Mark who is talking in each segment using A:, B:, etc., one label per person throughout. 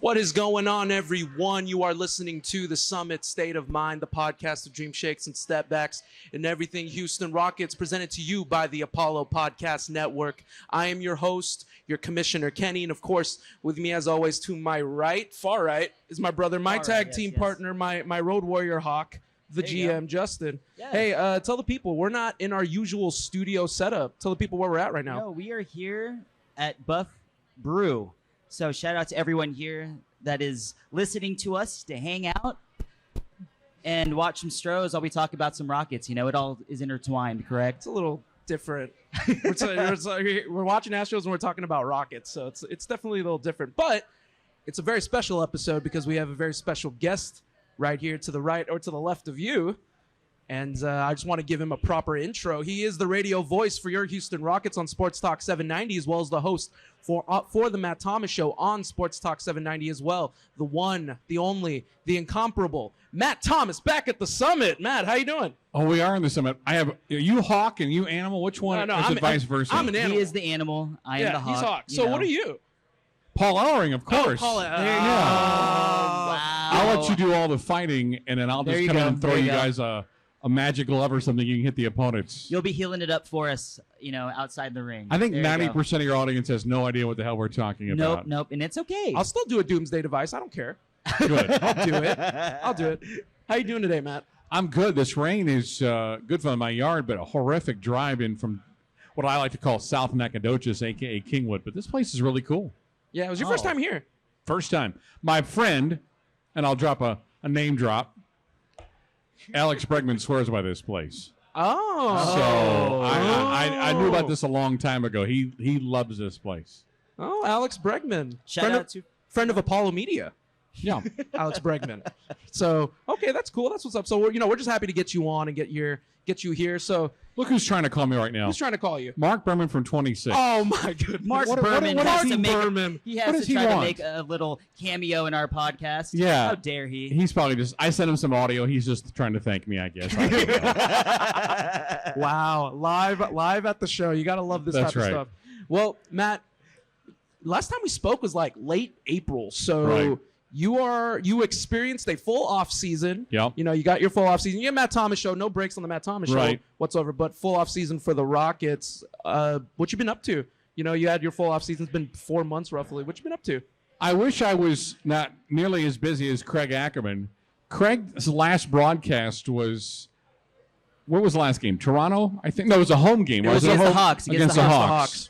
A: What is going on, everyone? You are listening to The Summit State of Mind, the podcast of dream shakes and step backs and everything Houston Rockets, presented to you by the Apollo Podcast Network. I am your host, your commissioner, Kenny, and of course, with me as always to my right, far right, is my brother, my tag team partner, my road warrior Hawk, the GM, Justin. Yes. Hey, tell the people, we're not in our usual studio setup. Tell the people where we're at right now.
B: No, we are here at Buff Brew. So shout out to everyone here that is listening to us to hang out and watch some Stros while we talk about some Rockets. You know, it all is intertwined, correct?
A: It's a little different. We're watching Astros and we're talking about Rockets, so it's definitely a little different. But it's a very special episode because we have a very special guest right here to the right or to the left of you. And I just want to give him a proper intro. He is the radio voice for your Houston Rockets on Sports Talk 790, as well as the host for the Matt Thomas Show on Sports Talk 790 as well. The one, the only, the incomparable Matt Thomas back at the Summit. Matt, how you doing?
C: Oh, we are in the Summit. Are you Hawk and you Animal? Which one?
A: No,
C: is it vice versa?
A: I'm an animal.
B: He is the animal. I am the Hawk.
A: He's Hawk. So what are you?
C: Paul Ellering, of course.
A: Oh, Paul
B: Wow.
C: I'll let you do all the fighting, and then I'll just come in and throw you guys a magic glove or something. You can hit the opponents.
B: You'll be healing it up for us, outside the ring.
C: I think 90% of your audience has no idea what the hell we're talking about.
B: Nope, and it's okay.
A: I'll still do a doomsday device. I don't care.
C: Good.
A: I'll do it. How you doing today, Matt?
C: I'm good. This rain is good for my yard, but a horrific drive in from what I like to call South Nacogdoches, a.k.a. Kingwood. But this place is really cool.
A: Yeah, it was your first time here.
C: First time. My friend, and I'll drop a name drop, Alex Bregman swears by this place.
A: Oh.
C: So I knew about this a long time ago. He loves this place.
A: Oh, Alex Bregman. Friend of Apollo Media.
C: Yeah.
A: Alex Bregman. So, okay, that's cool. That's what's up. So, we're just happy to get you on and get you here. So,
C: look who's trying to call me right now.
A: Who's trying to call you?
C: Mark Berman from 26.
A: Oh, my goodness.
B: Mark Berman has to try to make a little cameo in our podcast.
C: Yeah.
B: How dare he?
C: He's probably I sent him some audio. He's just trying to thank me, I guess.
A: Wow. Live at the show. You got to love this type of stuff. Well, Matt, last time we spoke was like late April. So, right. You experienced a full off season.
C: Yep.
A: You got your full off season. You had Matt Thomas Show, no breaks on the Matt Thomas Show whatsoever, but full off season for the Rockets. What you been up to? You had your full off season. It's been 4 months roughly. What you been up to?
C: I wish I was not nearly as busy as Craig Ackerman. Craig's last broadcast was, where was the last game? Toronto? I think that was a home game.
B: It was against the Hawks.
C: Against the Hawks.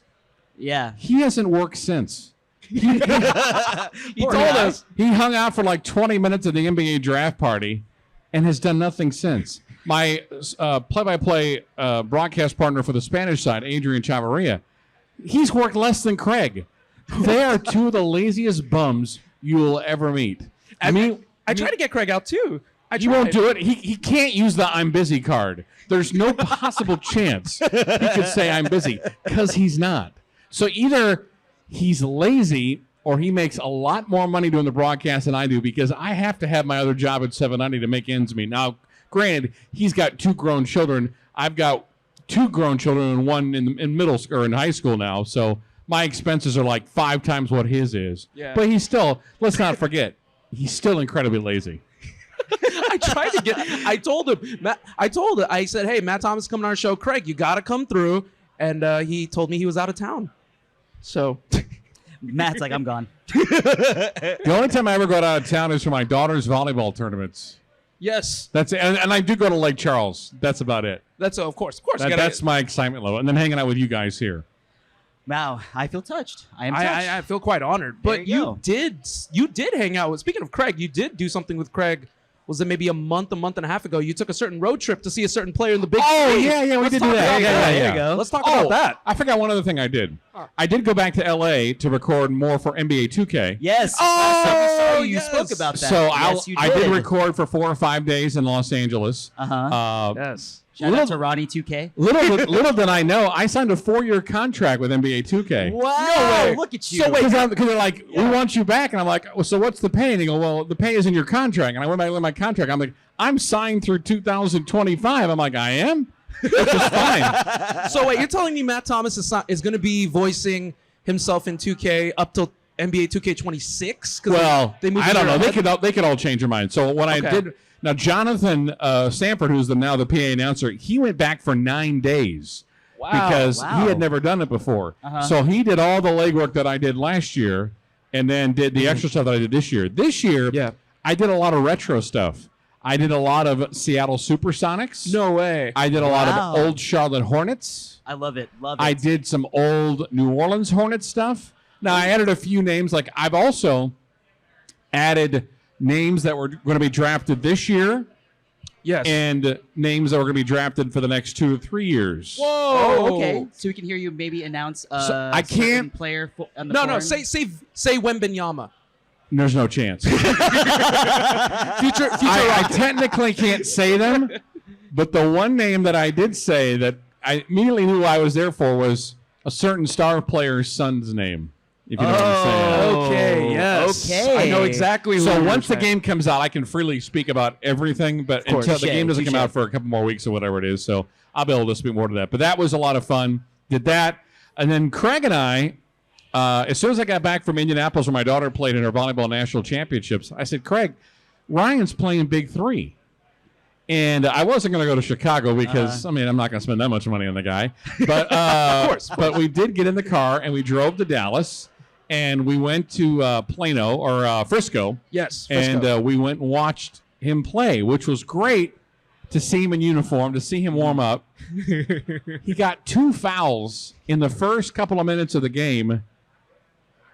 B: Yeah.
C: He hasn't worked since. He told us he hung out for like 20 minutes at the NBA draft party and has done nothing since. My play-by-play broadcast partner for the Spanish side, Adrian Chavarria, he's worked less than Craig. They are two of the laziest bums you will ever meet. I
A: tried to get Craig out too.
C: He won't do it. He can't use the I'm busy card. There's no possible chance he could say I'm busy because he's not. So either he's lazy or he makes a lot more money doing the broadcast than I do because I have to have my other job at 790 to make ends meet. Now, granted, he's got 2 grown children. I've got 2 grown children and one in middle school or in high school now. So my expenses are like 5 times what his is.
A: Yeah.
C: But he's still, let's not forget, he's still incredibly lazy.
A: I told him, I said, hey, Matt Thomas is coming on our show. Craig, you got to come through. And he told me he was out of town. So
B: Matt's like, I'm gone.
C: The only time I ever go out of town is for my daughter's volleyball tournaments.
A: Yes.
C: That's it. And I do go to Lake Charles. That's about it.
A: Of course.
C: That's my excitement level. And then hanging out with you guys here.
B: Wow, I feel touched. I am touched.
A: I feel quite honored. But you did hang out with, speaking of Craig, you did do something with Craig. Was it maybe a month and a half ago? You took a certain road trip to see a certain player in the Big Three.
C: Yeah, we did do that. Yeah.
B: There you go.
A: Let's talk about that.
C: I forgot one other thing I did. I did go back to L.A. to record more for NBA 2K.
B: Yes. You spoke about that.
C: So I did record for 4 or 5 days in Los Angeles.
A: Yes.
B: Shout out to Ronnie 2K.
C: Little did I know, I signed a 4-year contract with NBA 2K.
B: Wow.
A: No way.
B: Look at you.
C: So wait, because they're like, we want you back. And I'm like, well, so what's the pay? And they go, well, the pay is in your contract. And I went back to my contract. I'm like, I'm signed through 2025. I'm like, I am? Which is fine.
A: So wait, you're telling me Matt Thomas is going to be voicing himself in 2K up till NBA 2K26?
C: Well,
A: they moved
C: I don't know.
A: ahead?
C: They could all change their mind. So when I did now, Jonathan Sanford, who's now the PA announcer, he went back for 9 days because he had never done it before. So he did all the legwork that I did last year, and then did the extra stuff that I did this year. This year, I did a lot of retro stuff. I did a lot of Seattle Supersonics.
A: No way.
C: I did a lot of old Charlotte Hornets.
B: I love it. Love it.
C: I did some old New Orleans Hornets stuff. Now, I added a few names. Like, I've also added names that were going to be drafted this year.
A: Yes.
C: And names that were going to be drafted for the next 2 to 3 years.
A: Whoa.
B: Oh, okay. So we can hear you maybe announce
C: I can't
B: player on the
A: No, say Wembenyama.
C: There's no chance.
A: Future
C: I technically can't say them, but the one name that I did say that I immediately knew I was there for was a certain star player's son's name. If you know what I'm saying.
A: Okay, yes.
B: Okay.
A: I know exactly who
C: So
A: you're
C: once the
A: saying.
C: game comes out, I can freely speak about everything, but
A: course.
C: until the
B: Touche,
C: game doesn't come
B: touche.
C: out for a couple more weeks or whatever it is, so I'll be able to speak more to that. But that was a lot of fun. Did that. And then Craig and I, as soon as I got back from Indianapolis where my daughter played in her volleyball national championships, I said, Craig, Ryan's playing Big 3. And I wasn't going to go to Chicago because, I mean, I'm not going to spend that much money on the guy. But, of course. But we did get in the car and we drove to Dallas. And we went to Plano or Frisco.
A: Yes, Frisco.
C: And we went and watched him play, which was great to see him in uniform, to see him warm up. He got 2 fouls in the first couple of minutes of the game.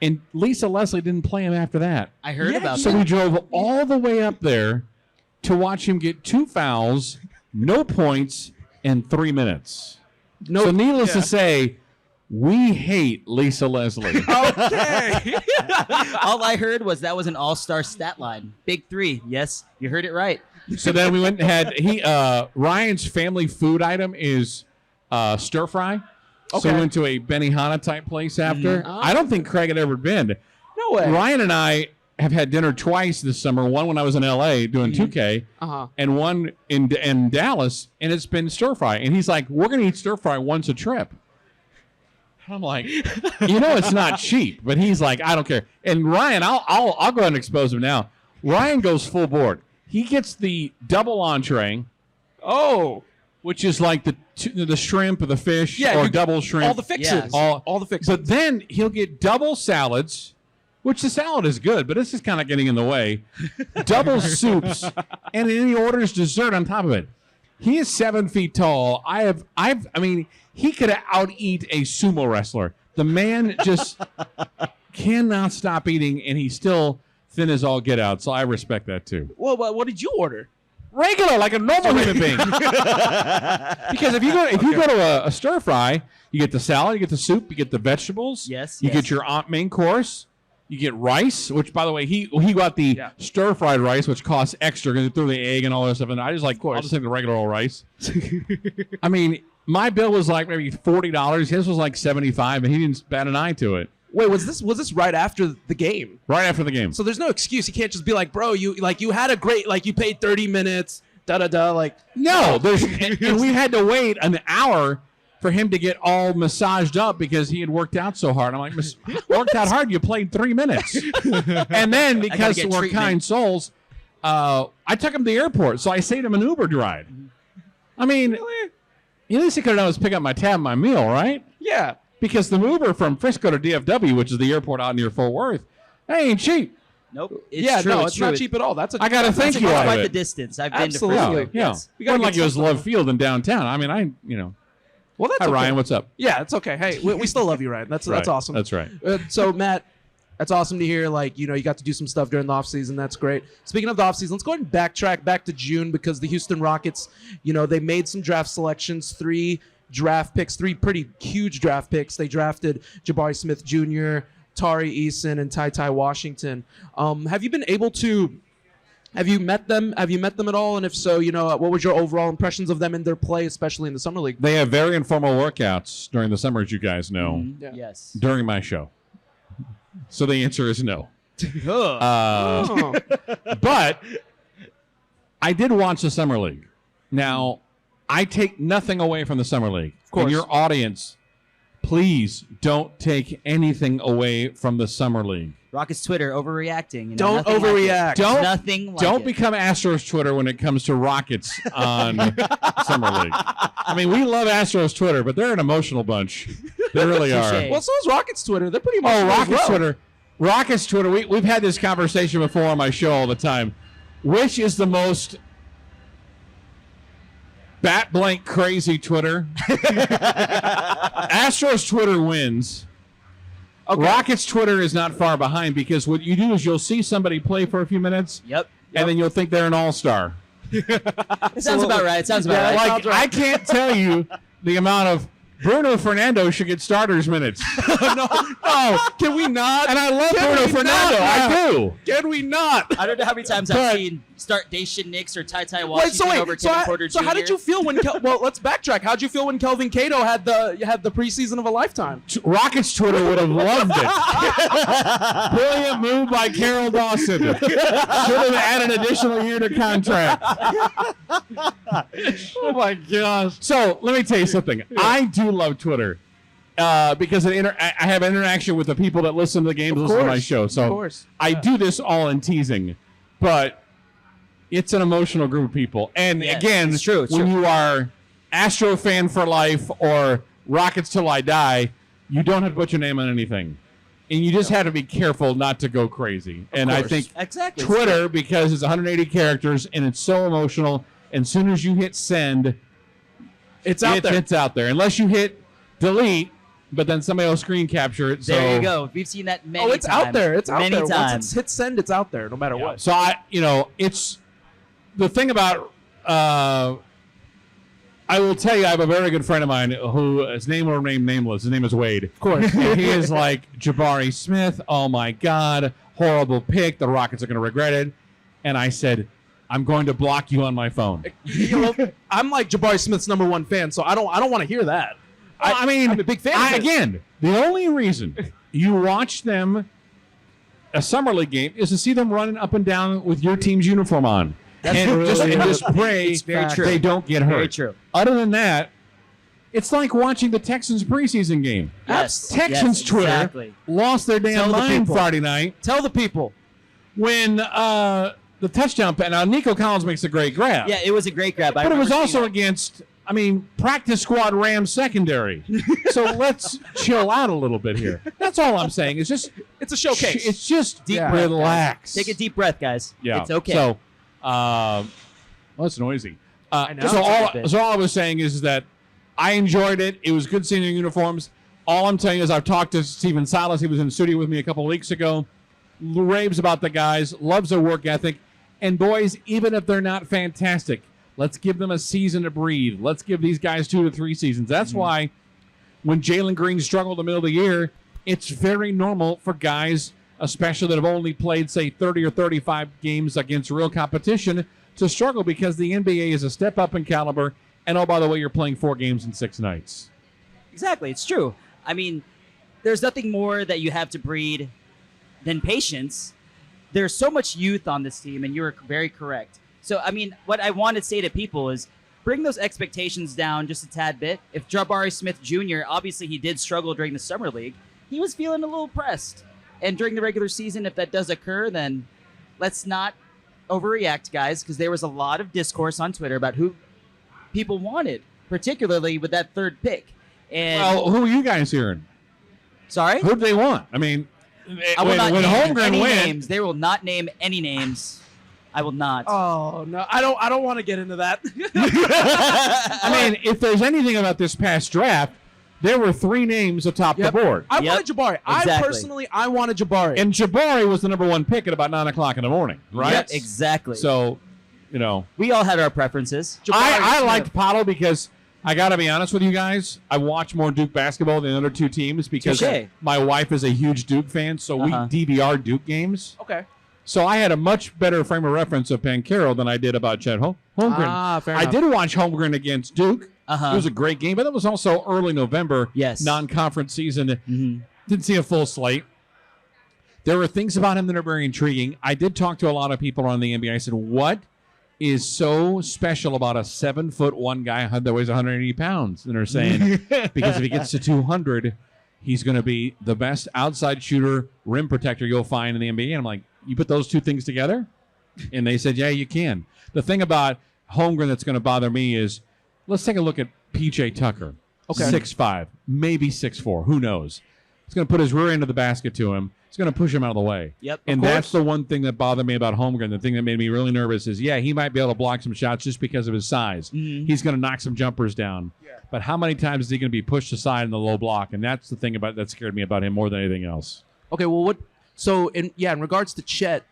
C: And Lisa Leslie didn't play him after that.
B: I heard about
C: So
B: that.
C: we drove all the way up there to watch him get 2 fouls, no points, in 3 minutes. So needless to say, we hate Lisa Leslie.
A: Okay.
B: All I heard was that was an all-star stat line. Big 3. Yes, you heard it right.
C: So then we went and had Ryan's family food item is stir fry. So we went to a Benihana type place after. I don't think Craig had ever been.
A: No way.
C: Ryan and I have had dinner twice this summer. One when I was in LA doing 2K, and one in Dallas, and it's been stir fry. And he's like, "We're gonna eat stir fry once a trip." I'm like, it's not cheap, but he's like, I don't care. And Ryan, I'll go ahead and expose him now. Ryan goes full board. He gets the double entree.
A: Oh,
C: which is like the shrimp or the fish or double shrimp.
A: All the fixes.
B: Yes.
A: All the fixes.
C: But then he'll get double salads, which the salad is good, but this is kind of getting in the way. Double soups, and then he orders dessert on top of it. He is 7 feet tall. I mean, he could out-eat a sumo wrestler. The man just cannot stop eating, and he's still thin as all get out. So I respect that too.
A: Well, what did you order?
C: Regular, like a normal human being. Because if you go to a stir fry, you get the salad, you get the soup, you get the vegetables.
B: Yes.
C: You get your main course. You get rice, which, by the way, he got the stir-fried rice, which costs extra because he threw the egg and all that stuff. And I just like, I'll just take the regular old rice. I mean, my bill was like maybe $40. His was like $75, and he didn't bat an eye to it.
A: Wait, was this right after the game?
C: Right after the game.
A: So there's no excuse. You can't just be like, bro, you had a great, you paid 30 minutes, like.
C: No, and we had to wait an hour for him to get all massaged up because he had worked out so hard. I'm like, worked out hard? You played 3 minutes. And then because we're
B: treatment.
C: kind souls, I took him to the airport. So I saved him an Uber ride. I mean, at least he could have done was pick up my tab and my meal, right?
A: Yeah.
C: Because the Uber from Frisco to DFW, which is the airport out near Fort Worth, that ain't cheap.
B: Nope.
A: It's
B: true.
A: it's not cheap at all.
C: I got to thank you out of
B: Quite
C: it.
B: the distance. I've been
A: Absolutely.
B: to Frisco.
C: Yeah.
B: Yes.
A: We gotta
C: Wasn't like
A: get
C: it was
A: some
C: Love Field in downtown. I mean,
A: Well, that's
C: Hi,
A: okay.
C: Ryan. What's up?
A: Yeah, it's okay. Hey, we still love you, Ryan. That's
C: Right.
A: awesome.
C: That's right.
A: So, Matt, that's awesome to hear. You got to do some stuff during the offseason. That's great. Speaking of the offseason, let's go ahead and backtrack back to June because the Houston Rockets, they made some draft selections, 3 draft picks, 3 pretty huge draft picks. They drafted Jabari Smith Jr., Tari Eason, and Ty Washington. Have you been able to... Have you met them? Have you met them at all? And if so, what was your overall impressions of them in their play, especially in the summer league?
C: They have very informal workouts during the summer, as you guys know,
A: Yeah.
B: Yes.
C: during my show. So the answer is no.
A: Oh.
C: But I did watch the summer league. Now, I take nothing away from the summer league.
A: Of course.
C: And your audience, please don't take anything away from the Summer League.
B: Rockets Twitter overreacting.
A: Don't overreact.
C: Don't become Astros Twitter when it comes to Rockets on Summer League. I mean, we love Astros Twitter, but they're an emotional bunch. They really are.
A: Well, so is Rockets Twitter. They're pretty emotional.
C: Rockets Twitter. Rockets Twitter. We've had this conversation before on my show all the time. Which is the most bat blank crazy Twitter? Astros Twitter wins. Okay. Rockets Twitter is not far behind because what you do is you'll see somebody play for a few minutes.
B: Yep.
C: And then you'll think they're an all-star.
B: It sounds about right. It sounds about right.
C: Like, I can't tell you the amount of Bruno Fernando should get starters minutes.
A: No, can we not?
C: And I love Bruno Fernando. I do.
A: Can we not?
B: I don't know how many times I've seen start Dacian Nix or Ty Washington over Kevin Porter Jr.
A: So how did you feel when? Well, let's backtrack. How did you feel when Kelvin Cato had the preseason of a lifetime?
C: Rockets Twitter would have loved it. Brilliant move by Carol Dawson. Should have added an additional year to contract. Oh my gosh! So let me tell you something. I do love Twitter. Because I have interaction with the people that listen to the games, listen to my show. So I do this all in teasing, but it's an emotional group of people. And again,
B: it's true.
C: When you are Astro fan for life or Rockets till I die, you don't have to put your name on anything. And you just have to be careful not to go crazy. And I think Twitter, because it's 180 characters and it's so emotional, and as soon as you hit send, it's out there. It's out there. Unless you hit delete, but then somebody will screen capture it. So.
B: There you go. We've seen that many times.
A: Oh, it's out there. It's out there.
B: Times.
A: Once it's hit send, it's out there, no matter what.
C: So it's the thing about. I will tell you, I have a very good friend of mine who his name will remain nameless. His name is Wade. Of course, and he is like Jabari Smith. Oh my God, horrible pick. The Rockets are going to regret it. And I said, I'm going to block you on my phone.
A: I'm like Jabari Smith's #1 fan, so I don't want to hear that.
C: Well, I mean,
A: I'm a big fan.
C: Again, the only reason you watch them a summer league game is to see them running up and down with your team's uniform on, and just pray they don't get hurt.
B: Very true.
C: Other than that, it's like watching the Texans preseason game.
B: Yes.
C: Texans Twitter lost their damn mind Friday night.
A: Tell the people
C: when the touchdown. Now Nico Collins makes a great grab.
B: Yeah, it was a great grab.
C: But it was also against. I mean, practice squad Rams secondary. So let's chill out a little bit here. That's all I'm saying. It's just
A: it's a showcase.
C: It's just relax.
B: Take a deep breath, guys.
C: Yeah,
B: it's okay.
C: So, well, it's noisy.
A: I know.
C: So all I was saying is that I enjoyed it. It was good seeing your uniforms. All I'm telling you is I've talked to Steven Silas. He was in the studio with me a couple of weeks ago. Raves about the guys. Loves their work ethic. And boys, even if they're not fantastic, let's give them a season to breathe. Let's give these guys 2 to 3 seasons. That's why when Jalen Green struggled in the middle of the year, it's very normal for guys, especially that have only played, say, 30 or 35 games against real competition, to struggle because the NBA is a step up in caliber. And, oh, by the way, you're playing 4 games in 6 nights.
B: Exactly. It's true. I mean, there's nothing more that you have to breed than patience. There's so much youth on this team, and you're very correct. So, I mean, what I want to say to people is bring those expectations down just a tad bit. If Jabari Smith Jr., obviously he did struggle during the Summer League, he was feeling a little pressed. And during the regular season, if that does occur, then let's not overreact, guys, because there was a lot of discourse on Twitter about who people wanted, particularly with that 3rd pick. And
C: well, who are you guys hearing?
B: Sorry?
C: Who do they want? I mean,
B: I will not
C: when
B: name
C: Hogan
B: any
C: went,
B: names. They will not name any names. I will not.
A: Oh no, I don't want to get into that.
C: I mean, if there's anything about this past draft, there were 3 names atop the board.
A: I wanted Jabari.
B: Exactly.
A: I wanted Jabari.
C: And Jabari was the #1 pick at about 9 o'clock in the morning, right?
B: Yep, exactly.
C: So,
B: we all had our preferences.
C: I liked Paolo because I got to be honest with you guys. I watch more Duke basketball than the other 2 teams because my wife is a huge Duke fan, so we DVR Duke games.
A: Okay.
C: So I had a much better frame of reference of Pancaro than I did about Chet Holmgren.
A: Fair enough.
C: I did watch Holmgren against Duke. It was a great game, but it was also early November, non-conference season. Didn't see a full slate. There were things about him that are very intriguing. I did talk to a lot of people around the NBA. I said, what is so special about a 7'1" guy that weighs 180 pounds? And they're saying because if he gets to 200, he's going to be the best outside shooter, rim protector you'll find in the NBA. And I'm like, you put those two things together? And they said, yeah, you can. The thing about Holmgren that's going to bother me is, let's take a look at P.J. Tucker.
A: Okay.
C: 6'5", maybe 6'4", who knows? He's going to put his rear end of the basket to him. He's going to push him out of the way.
B: Yep.
C: And that's the one thing that bothered me about Holmgren. The thing that made me really nervous is, yeah, he might be able to block some shots just because of his size.
B: Mm-hmm.
C: He's going to knock some jumpers down. Yeah. But how many times is he going to be pushed aside in the low block? And that's the thing that scared me about him more than anything else.
A: Okay, well, in regards to Chet,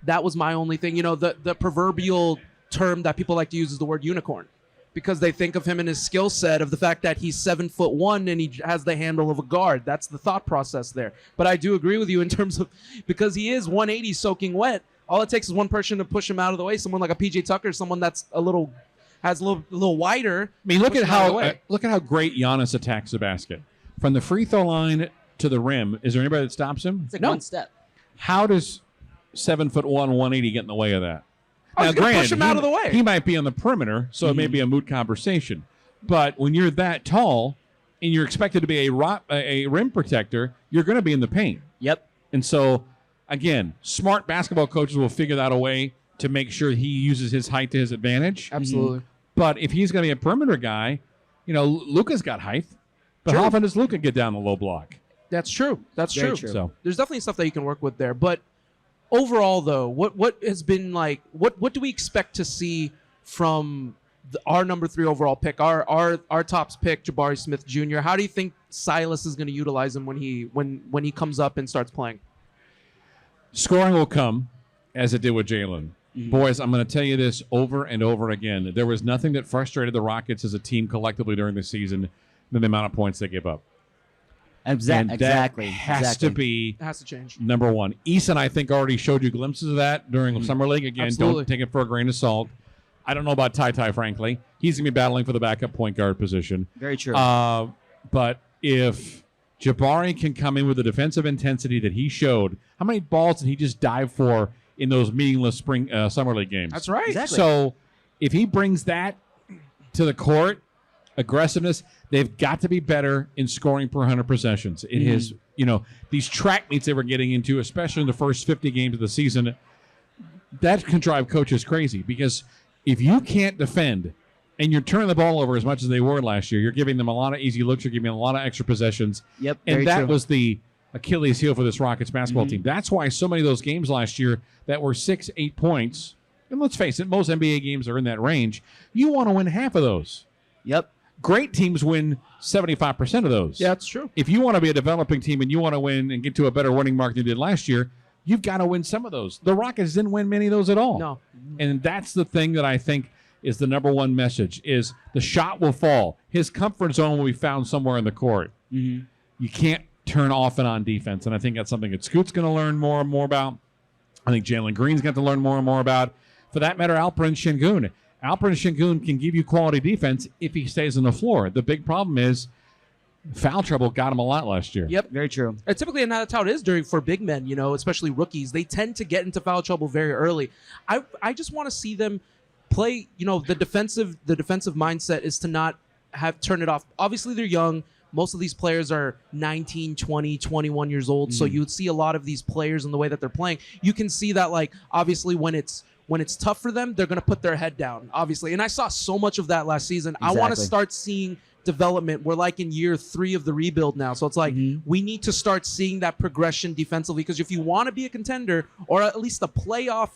A: that was my only thing. You know, the proverbial term that people like to use is the word unicorn, because they think of him in his skill set of the fact that he's 7'1" and he has the handle of a guard. That's the thought process there. But I do agree with you in terms of, because he is 180 soaking wet, all it takes is one person to push him out of the way. Someone like a PJ Tucker, someone that's a little wider.
C: I mean, look at how great Giannis attacks the basket. From the free throw line to the rim, is there anybody that stops him?
B: It's like
A: No.
B: one step.
C: How does 7'1", 180 get in the way of that?
A: He's gonna push him out of the way.
C: He might be on the perimeter, so it may be a moot conversation. But when you're that tall and you're expected to be a rim protector, you're going to be in the paint.
B: Yep.
C: And so, again, smart basketball coaches will figure out a way to make sure he uses his height to his advantage.
A: Absolutely.
C: But if he's going to be a perimeter guy, you know, Luka's got height. But
A: True.
C: how often does Luka get down the low block?
A: That's true. That's
B: Very
A: true.
B: true.
C: So
A: There's definitely stuff that you can work with there. But overall, though, what has been like? What do we expect to see from our number 3 overall pick, our tops pick, Jabari Smith Jr.? How do you think Silas is going to utilize him when he comes up and starts playing?
C: scoring will come as it did with Jalen. Boys, I'm going to tell you this over and over again. There was nothing that frustrated the Rockets as a team collectively during the season than the amount of points they gave up.
B: Exactly.
C: That has to be
A: It has to change.
C: number one. Eason, I think, already showed you glimpses of that during Summer League. Again,
A: Absolutely.
C: don't take it for a grain of salt. I don't know about Ty, frankly. He's going to be battling for the backup point guard position.
B: Very true.
C: But if Jabari can come in with the defensive intensity that he showed, how many balls did he just dive for in those meaningless Summer League games?
A: That's right.
B: Exactly.
C: So if he brings that to the court, aggressiveness, they've got to be better in scoring per 100 possessions. It is, these track meets they were getting into, especially in the first 50 games of the season, that can drive coaches crazy because if you can't defend and you're turning the ball over as much as they were last year, you're giving them a lot of easy looks, you're giving them a lot of extra possessions.
B: Yep,
C: And
B: very
C: that
B: true.
C: was the Achilles heel for this Rockets basketball team. That's why so many of those games last year that were 6-8 points, and let's face it, most NBA games are in that range, you want to win half of those.
B: Yep.
C: Great teams win 75% of those.
A: Yeah, that's true.
C: If you want to be a developing team and you want to win and get to a better winning mark than you did last year, you've got to win some of those. The Rockets didn't win many of those at all.
A: No.
C: And that's the thing that I think is the number one message is the shot will fall. His comfort zone will be found somewhere in the court. You can't turn off and on defense. And I think that's something that Scoot's going to learn more and more about. I think Jalen Green's got to learn more and more about. For that matter, Alperen Şengün. Alperen Şengün can give you quality defense if he stays on the floor. The big problem is foul trouble got him a lot last year.
A: Yep.
B: Very true.
A: And typically, and that's how it is for big men, especially rookies. They tend to get into foul trouble very early. I just want to see them play, the defensive mindset is to not turn it off. Obviously, they're young. Most of these players are 19, 20, 21 years old. So you would see a lot of these players in the way that they're playing. You can see that, obviously, when it's tough for them, they're going to put their head down, obviously. And I saw so much of that last season.
B: Exactly.
A: I want to start seeing development. We're in year 3 of the rebuild now. So it's we need to start seeing that progression defensively, because if you want to be a contender or at least a playoff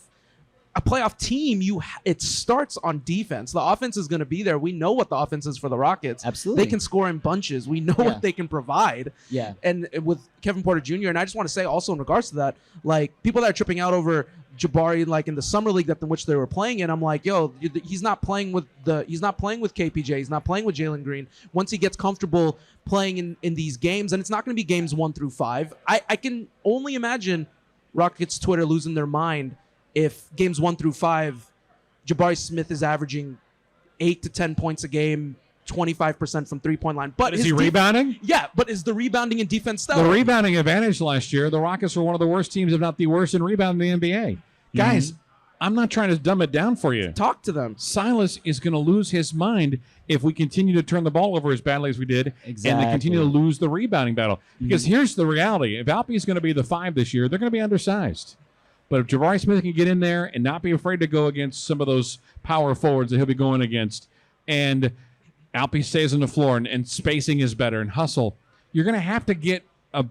A: team, it starts on defense. The offense is going to be there. We know what the offense is for the Rockets.
B: Absolutely.
A: They can score in bunches. We know what they can provide.
B: Yeah.
A: And with Kevin Porter Jr., and I just want to say also in regards to that, people that are tripping out over Jabari in the summer league in which they were playing in, I'm like, yo, he's not playing with KPJ, he's not playing with Jalen Green. Once he gets comfortable playing in these games, and it's not going to be games 1 through 5, I can only imagine Rockets Twitter losing their mind if games 1 through 5, Jabari Smith is averaging 8 to 10 points a game, 25% from 3-point line. But
C: Is he rebounding?
A: Yeah, but is the rebounding and defense
C: The
A: stellar?
C: rebounding advantage last year, the Rockets were one of the worst teams, if not the worst, in rebounding in the NBA. Guys, I'm not trying to dumb it down for you.
A: Talk to them.
C: Silas is going to lose his mind if we continue to turn the ball over as badly as we did and they continue to lose the rebounding battle. Because here's the reality. If Alpi is going to be the 5 this year, they're going to be undersized. But if Jabari Smith can get in there and not be afraid to go against some of those power forwards that he'll be going against, and Alpi stays on the floor and spacing is better and hustle, you're going to have to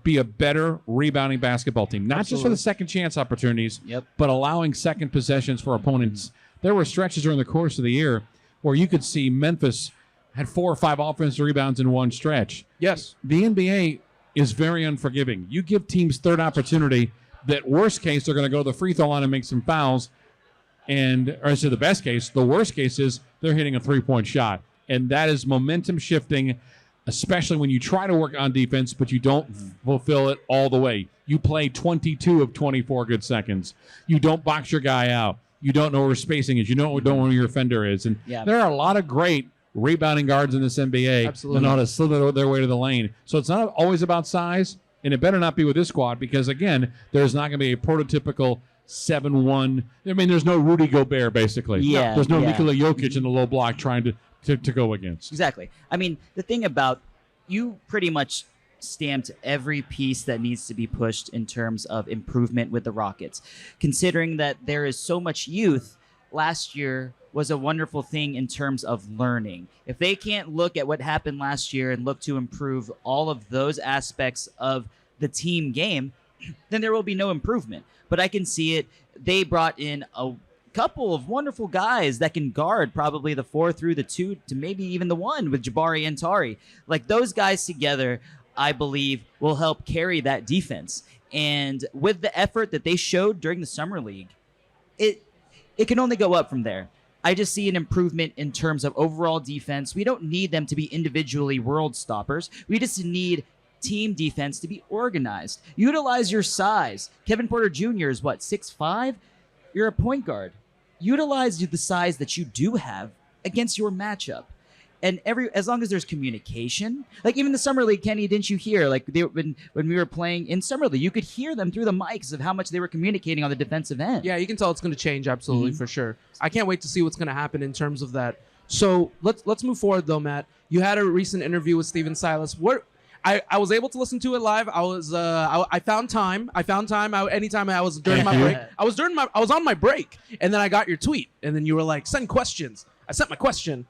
C: be a better rebounding basketball team. Not just for the second chance opportunities, but allowing second possessions for opponents. There were stretches during the course of the year where you could see Memphis had 4 or 5 offensive rebounds in one stretch.
A: Yes.
C: The NBA is very unforgiving. You give teams third opportunity, that worst case, they're going to go to the free throw line and make some fouls. Or I say the best case, the worst case is they're hitting a three-point shot. And that is momentum shifting, especially when you try to work on defense, but you don't fulfill it all the way. You play 22 of 24 good seconds. You don't box your guy out. You don't know where spacing is. You don't know where your offender is. And there are a lot of great rebounding guards in this NBA that know how to slither their way to the lane. So it's not always about size, and it better not be with this squad because, again, there's not going to be a prototypical 7-1. I mean, there's no Rudy Gobert, basically.
B: Yeah,
C: there's no Nikola Jokic in the low block trying to go against.
B: Exactly. I mean, the thing about you pretty much stamped every piece that needs to be pushed in terms of improvement with the Rockets. Considering that there is so much youth, last year was a wonderful thing in terms of learning. If they can't look at what happened last year and look to improve all of those aspects of the team game, then there will be no improvement. But I can see it. They brought in a couple of wonderful guys that can guard probably the 4 through the 2 to maybe even the 1 with Jabari and Tari. Like those guys together, I believe, will help carry that defense. And with the effort that they showed during the summer league, it can only go up from there. I just see an improvement in terms of overall defense. We don't need them to be individually world stoppers. We just need team defense to be organized. Utilize your size. Kevin Porter Jr. is what, 6'5"? You're a point guard. Utilize the size that you do have against your matchup. And as long as there's communication, like even the summer league, Kenny, didn't you hear? Like when we were playing in summer league, you could hear them through the mics of how much they were communicating on the defensive end.
A: Yeah, you can tell it's going to change absolutely for sure. I can't wait to see what's going to happen in terms of that. So let's move forward though, Matt. You had a recent interview with Steven Silas. I was able to listen to it live. I found time. Anytime I was during my break. I was on my break, and then I got your tweet, and then you were like, "Send questions." I sent my question.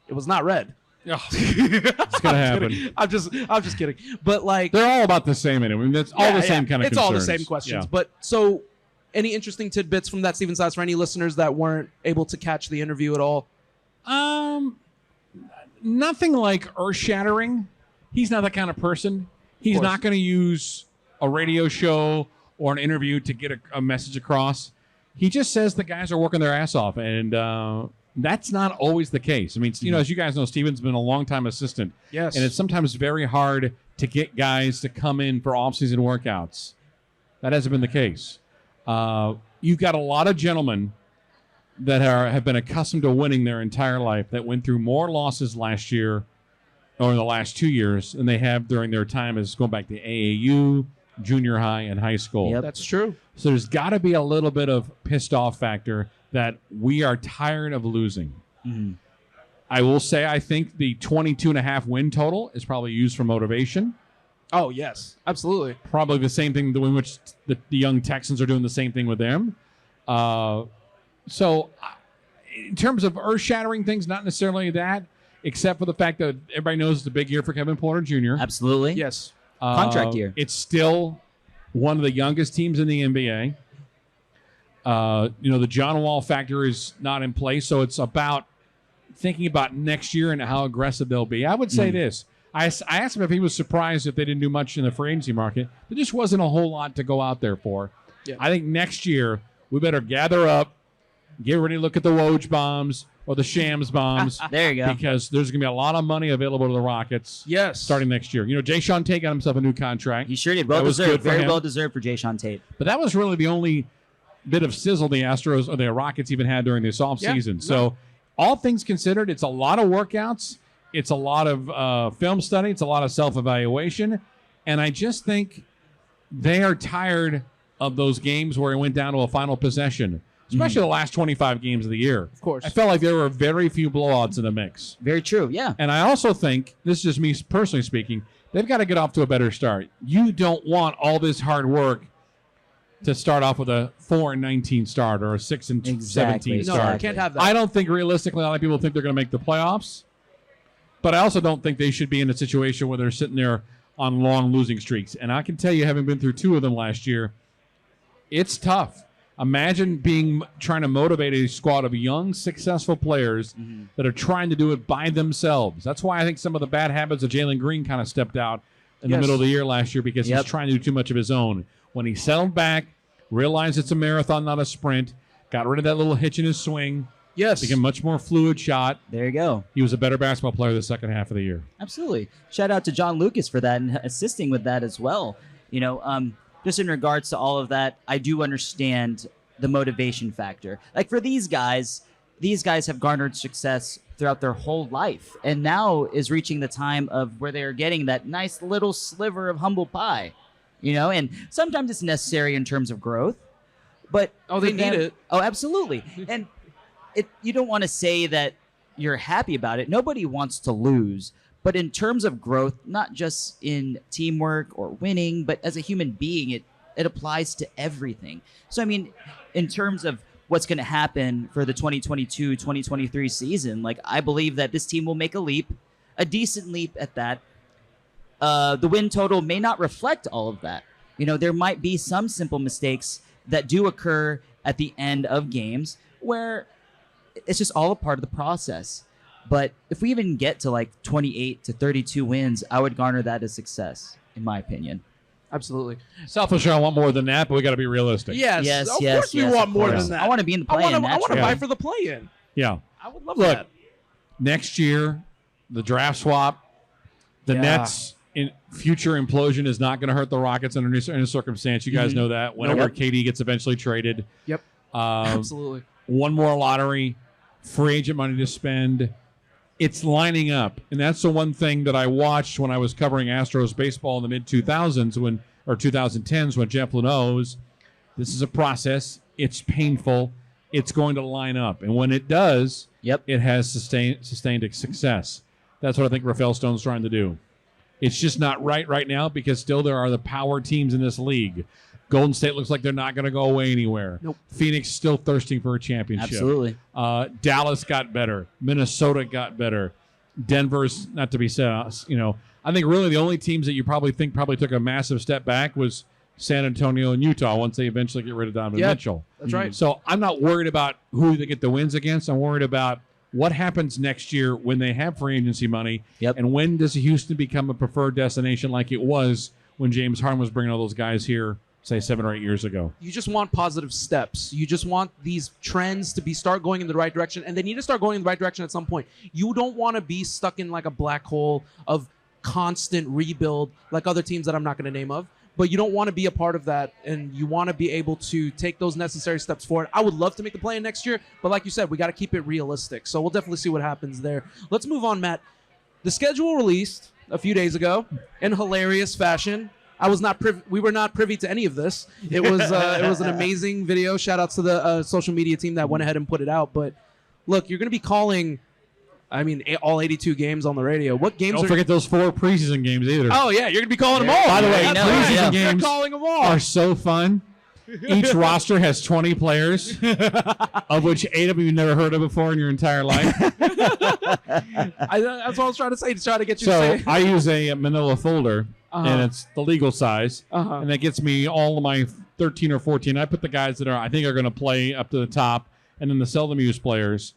A: It was not read.
C: Oh, it's gonna happen.
A: I'm just kidding. But like,
C: they're all about the same anyway. I mean, that's all the same kind of.
A: It's all the same questions. Yeah. But so, any interesting tidbits from that Steven Silas for any listeners that weren't able to catch the interview at all?
C: Nothing like earth-shattering. He's not that kind of person. He's not going to use a radio show or an interview to get a message across. He just says the guys are working their ass off, and that's not always the case. I mean, as you guys know, Steven's been a long-time assistant.
A: Yes.
C: And it's sometimes very hard to get guys to come in for off-season workouts. That hasn't been the case. You've got a lot of gentlemen that have been accustomed to winning their entire life that went through more losses last year or in the last 2 years than they have during their time as going back to AAU, junior high, and high school.
A: Yep. That's true.
C: So there's got to be a little bit of pissed off factor that we are tired of losing.
B: Mm-hmm.
C: I will say I think the 22.5 win total is probably used for motivation.
A: Oh, yes. Absolutely.
C: Probably the same thing in which the young Texans are doing the same thing with them. So in terms of earth-shattering things, not necessarily that, except for the fact that everybody knows it's a big year for Kevin Porter Jr.
B: Absolutely.
A: Yes.
B: Contract year.
C: It's still one of the youngest teams in the NBA. The John Wall factor is not in place, so it's about thinking about next year and how aggressive they'll be. I would say this. I asked him if he was surprised if they didn't do much in the free agency market. There just wasn't a whole lot to go out there for.
A: Yeah.
C: I think next year we better gather up, get ready to look at the Woj bombs or the Shams bombs.
B: There you go.
C: Because there's going to be a lot of money available to the Rockets.
A: Yes.
C: Starting next year. Jay Sean Tate got himself a new contract.
B: He sure did. Well deserved. Very well deserved for Jay Sean Tate.
C: But that was really the only bit of sizzle the Astros or the Rockets even had during this offseason.
A: Yeah.
C: So all things considered, it's a lot of workouts. It's a lot of film study. It's a lot of self-evaluation. And I just think they are tired of those games where it went down to a final possession. especially the last 25 games of the year.
A: Of course.
C: I felt like there were very few blowouts in the mix.
B: Very true. Yeah.
C: And I also think, this is just me personally speaking, they've got to get off to a better start. You don't want all this hard work to start off with a 4-19 start or a 6-17
A: No,
C: start.
A: you can't have that.
C: I don't think realistically a lot of people think they're going to make the playoffs, but I also don't think they should be in a situation where they're sitting there on long losing streaks. And I can tell you, having been through 2 of them last year, it's tough. Imagine trying to motivate a squad of young, successful players that are trying to do it by themselves. That's why I think some of the bad habits of Jalen Green kind of stepped out in the middle of the year last year, because he's trying to do too much of his own. When he settled back, realized it's a marathon, not a sprint, got rid of that little hitch in his swing, became a much more fluid shot.
B: There you go.
C: He was a better basketball player the second half of the year.
B: Absolutely. Shout out to John Lucas for that and assisting with that as well. You know, just in regards to all of that, I do understand the motivation factor. Like for these guys have garnered success throughout their whole life, and now is reaching the time of where they're getting that nice little sliver of humble pie, you know, and sometimes it's necessary in terms of growth, but
A: they need it.
B: Oh, absolutely. And you don't want to say that you're happy about it. Nobody wants to lose. But in terms of growth, not just in teamwork or winning, but as a human being, it applies to everything. So, I mean, in terms of what's going to happen for the 2022-2023 season, like, I believe that this team will make a leap, a decent leap at that. The win total may not reflect all of that. You know, there might be some simple mistakes that do occur at the end of games where it's just all a part of the process. But if we even get to like 28 to 32 wins, I would garner that as success, in my opinion.
A: Absolutely.
C: Selfishly, I want more than that, but we got to be realistic.
A: Yes, of course we want more than that.
B: I want to be in the play-in.
A: I want to buy for the play-in.
C: Yeah.
A: I would love that.
C: Next year, the draft swap, the Nets in future implosion is not going to hurt the Rockets under any circumstance. You guys know that. Whenever KD gets eventually traded.
A: Yep. Absolutely.
C: One more lottery, free agent money to spend. It's lining up. And that's the one thing that I watched when I was covering Astros baseball in the mid-2000s or 2010s when Jeff Luhnow, this is a process. It's painful. It's going to line up. And when it does, it has sustained success. That's what I think Rafael Stone's trying to do. It's just not right now because still there are the power teams in this league. Golden State looks like they're not going to go away anywhere.
A: Nope.
C: Phoenix still thirsting for a championship.
B: Absolutely.
C: Dallas got better. Minnesota got better. Denver's, not to be said, you know, I think really the only teams that you probably took a massive step back was San Antonio and Utah once they eventually get rid of Donovan Mitchell.
A: That's right.
C: So I'm not worried about who they get the wins against. I'm worried about what happens next year when they have free agency money. And when does Houston become a preferred destination like it was when James Harden was bringing all those guys here, say 7 or 8 years ago.
A: You just want positive steps. You just want these trends to start going in the right direction, and they need to start going in the right direction at some point. You don't want to be stuck in like a black hole of constant rebuild like other teams that I'm not going to name of, but you don't want to be a part of that, and you want to be able to take those necessary steps forward. I would love to make the play-in next year, but like you said, we got to keep it realistic. So we'll definitely see what happens there. Let's move on, Matt. The schedule released a few days ago in hilarious fashion. We were not privy to any of this. It was an amazing video. Shout outs to the social media team that went ahead and put it out. But look, you're going to be calling, all 82 games on the radio. What games?
C: Don't forget those 4 preseason games either.
A: Oh yeah, you're going to be calling them all.
C: By the way, preseason games
A: calling them all.
C: are so fun. Each roster has 20 players, of which 8 of them you've never heard of before in your entire life.
A: That's what I was trying to say, to try to get you to say.
C: I use a manila folder, and it's the legal size, and that gets me all of my 13 or 14. I put the guys that I think are going to play up to the top, and then the seldom used players.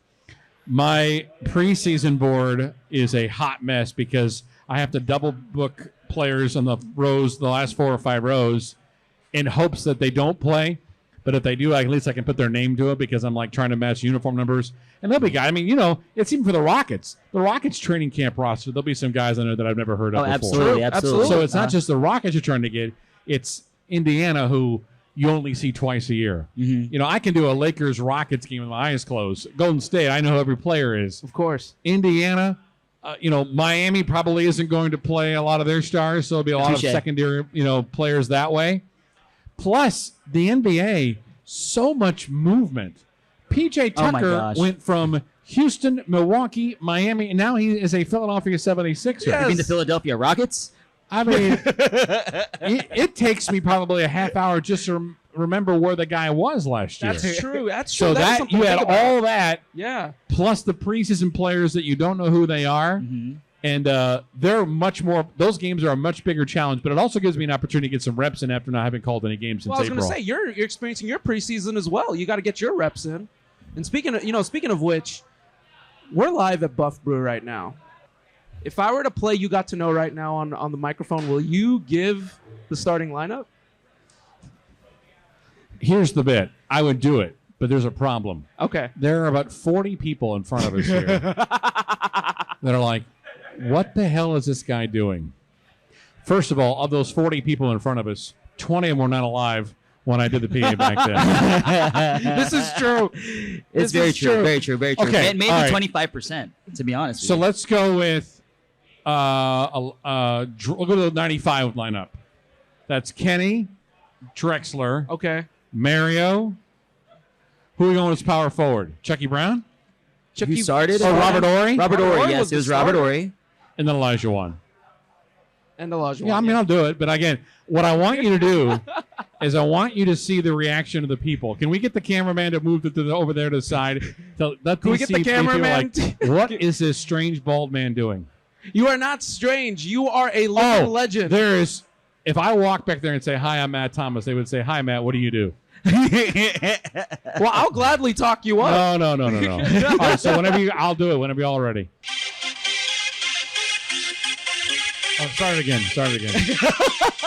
C: My preseason board is a hot mess because I have to double book players on the rows, the last 4 or 5 rows, in hopes that they don't play. But if they do, at least I can put their name to it because I'm like trying to match uniform numbers. And there'll be guys, it's even for the Rockets. The Rockets training camp roster, there'll be some guys on there that I've never heard of before.
B: Absolutely.
C: So it's not just the Rockets you're trying to get. It's Indiana, who you only see twice a year. I can do a Lakers-Rockets game with my eyes closed. Golden State, I know who every player is.
A: Of course.
C: Indiana, Miami probably isn't going to play a lot of their stars, so there'll be a lot of secondary, players that way. Plus, the NBA so much movement. PJ
B: Oh my
C: Tucker
B: gosh.
C: went from Houston, Milwaukee, Miami, and now he is a Philadelphia 76er.
A: Yes.
B: You mean the Philadelphia Rockets?
C: I mean, it takes me probably a half hour just to remember where the guy was last year.
A: That's true. That's true.
C: So
A: That's
C: that
A: something
C: you
A: to
C: had
A: think about.
C: all that
A: Yeah.
C: plus the preseason players that you don't know who they are.
B: Mm-hmm.
C: And they're much more. Those games are a much bigger challenge, but it also gives me an opportunity to get some reps in after not having called any games since
A: Well, I was
C: April.
A: going to say you're experiencing your preseason as well. You got to get your reps in. And speaking of which, we're live at Buff Brew right now. If I were to play You Got to Know right now on the microphone, will you give the starting lineup?
C: Here's the bit. I would do it, but there's a problem.
A: Okay.
C: There are about 40 people in front of us here that are like, what the hell is this guy doing? First of all, of those 40 people in front of us, 20 of them were not alive when I did the PA back then.
A: This is true.
B: It's very true. Very true. Very true.
C: Okay,
B: And maybe
C: all right.
B: 25%, to be honest.
C: So
B: with you.
C: let's go with we'll go to the 95 lineup. That's Kenny, Drexler,
A: Okay.
C: Mario. Who are we going as power forward? Chucky Brown?
B: Who started?
C: Oh, Robert Ory?
B: Robert
A: Robert
B: Ory,
A: Ory
B: yes.
A: was
B: It was
A: the
B: Robert
A: starter.
B: Ory.
C: And then Elijah Wan.
A: And Elijah.
C: Yeah, I mean, I'll do it. But again, what I want you to do is I want you to see the reaction of the people. Can we get the cameraman to move over there to the side? To let
A: Can we
C: these
A: get the
C: people
A: cameraman
C: like, what is this strange bald man doing?
A: You are not strange. You are a living legend.
C: There is. If I walk back there and say, hi, I'm Matt Thomas, they would say, hi, Matt, what do you do?
A: Well, I'll gladly talk you up.
C: No. All right, so I'll do it whenever y'all are ready. Oh, start it again.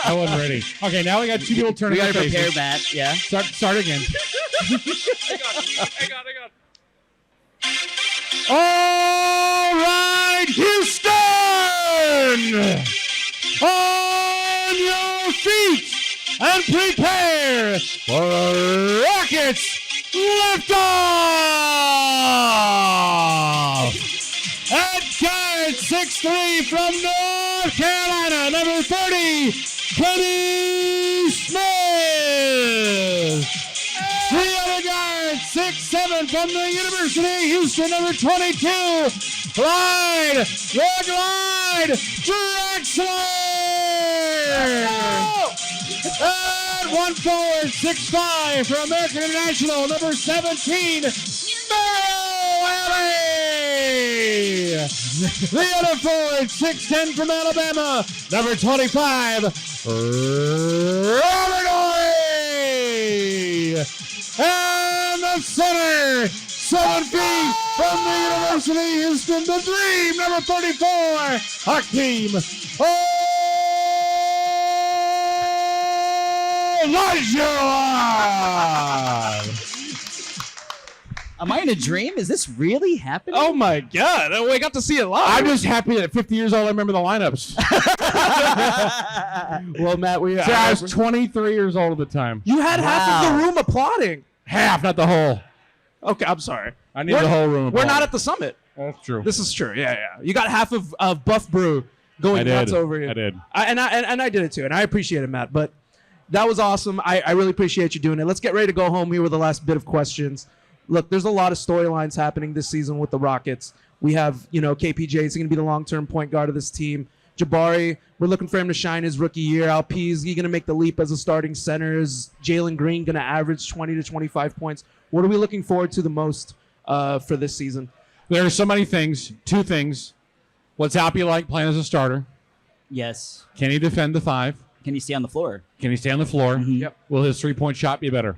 C: I wasn't ready. Okay, now we got two people turning
B: We
C: their
B: got to prepare,
C: faces.
B: Matt. Yeah.
C: Start again.
A: Hang on.
C: All right, Houston! On your feet and prepare for Rockets liftoff! At guard 6'3" from North Carolina, number 30, Kenny Smith. The other guard, 6'7" from the University of Houston, number 22, Clyde Drexler. And one forward, 6'5" from American International, number 17, Mario. The other forward, 6'10" from Alabama, number 25, Robert Ory. And the center, 7 feet from the University of Houston, the Dream, number 34, Hakeem Olajuwon.
B: Am I in a dream? Is this really happening?
A: Oh my God! We got to see it live.
C: I'm just happy that at 50 years old, I remember the lineups.
A: Well, Matt,
C: See, I was 23 years old at the time.
A: you had half of the room applauding.
C: Half, not the whole.
A: Okay, I'm sorry.
C: I need the whole room.
A: We're not
C: applauding.
A: at the summit.
C: That's true.
A: This is true. Yeah. You got half of Buff Brew going
C: I did.
A: nuts over here.
C: I did.
A: And I did it too, and I appreciate it, Matt. But that was awesome. I really appreciate you doing it. Let's get ready to go home here with the last bit of questions. Look, there's a lot of storylines happening this season with the Rockets. We have, KPJ is going to be the long-term point guard of this team. Jabari, we're looking for him to shine his rookie year. Alpiz, he's going to make the leap as a starting center. Is Jalen Green going to average 20 to 25 points? What are we looking forward to the most for this season?
C: There are so many things. Two things. What's Alpi like playing as a starter?
B: Yes.
C: Can he defend the 5?
B: Can he stay on the floor?
C: Can he stay on the floor?
A: Yep.
C: Will his three-point shot be better?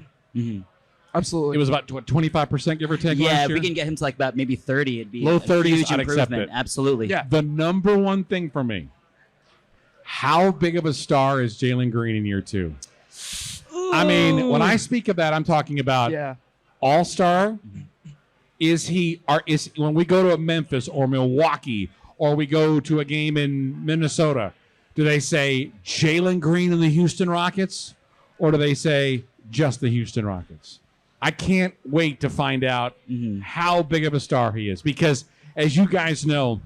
A: Absolutely.
C: It was about 25%, give or take,
B: Yeah,
C: last
B: if
C: year.
B: we can get him to like about maybe 30, it'd be
C: Low
B: a
C: 30s,
B: huge
C: I'd accept
B: improvement.
C: it.
B: Absolutely.
A: Yeah.
C: The number one thing for me, how big of a star is Jalen Green in year 2? I mean, when I speak of that, I'm talking about
A: Yeah.
C: all-star. Is when we go to a Memphis or Milwaukee or we go to a game in Minnesota, do they say Jalen Green and the Houston Rockets, or do they say just the Houston Rockets? I can't wait to find out how big of a star he is, because as you guys know,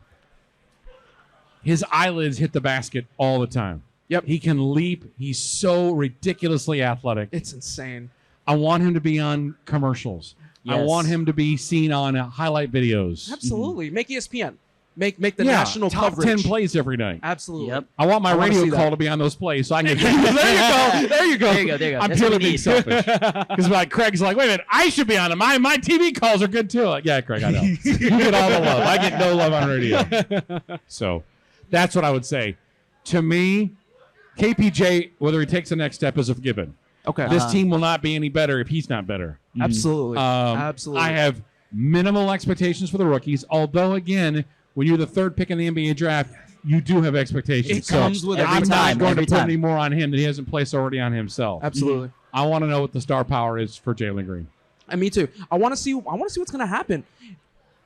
C: his eyelids hit the basket all the time.
A: Yep.
C: He can leap. He's so ridiculously athletic.
A: It's insane.
C: I want him to be on commercials. I
B: Yes.
C: want him to be seen on highlight videos.
A: Absolutely. Make ESPN. Make the national
C: top
A: coverage.
C: 10 plays every night.
A: Absolutely.
B: Yep.
C: I want my
A: I wanna
C: radio
A: see
C: call
A: that.
C: to be on those plays so I can get
A: There you go.
B: There you go. There you go.
C: I'm
B: That's what
C: purely
B: we
C: being
B: need.
C: selfish. Because like Craig's like, wait a minute, I should be on it. My TV calls are good too. Like, yeah, Craig, I know. You get all the love. I get no love on radio. So that's what I would say. To me, KPJ, whether he takes the next step, is a given.
A: Okay.
C: This team will not be any better if he's not better.
A: Absolutely. Absolutely.
C: I have minimal expectations for the rookies, although, again, when you're the third pick in the NBA draft, you do have expectations.
A: It comes with
C: I'm
A: every
C: not
A: time,
C: going to
B: every
C: put
B: time.
C: any more on him that he hasn't placed already on himself.
A: Absolutely.
C: I want to know what the star power is for Jalen Green.
A: And me too. I want to see what's going to happen.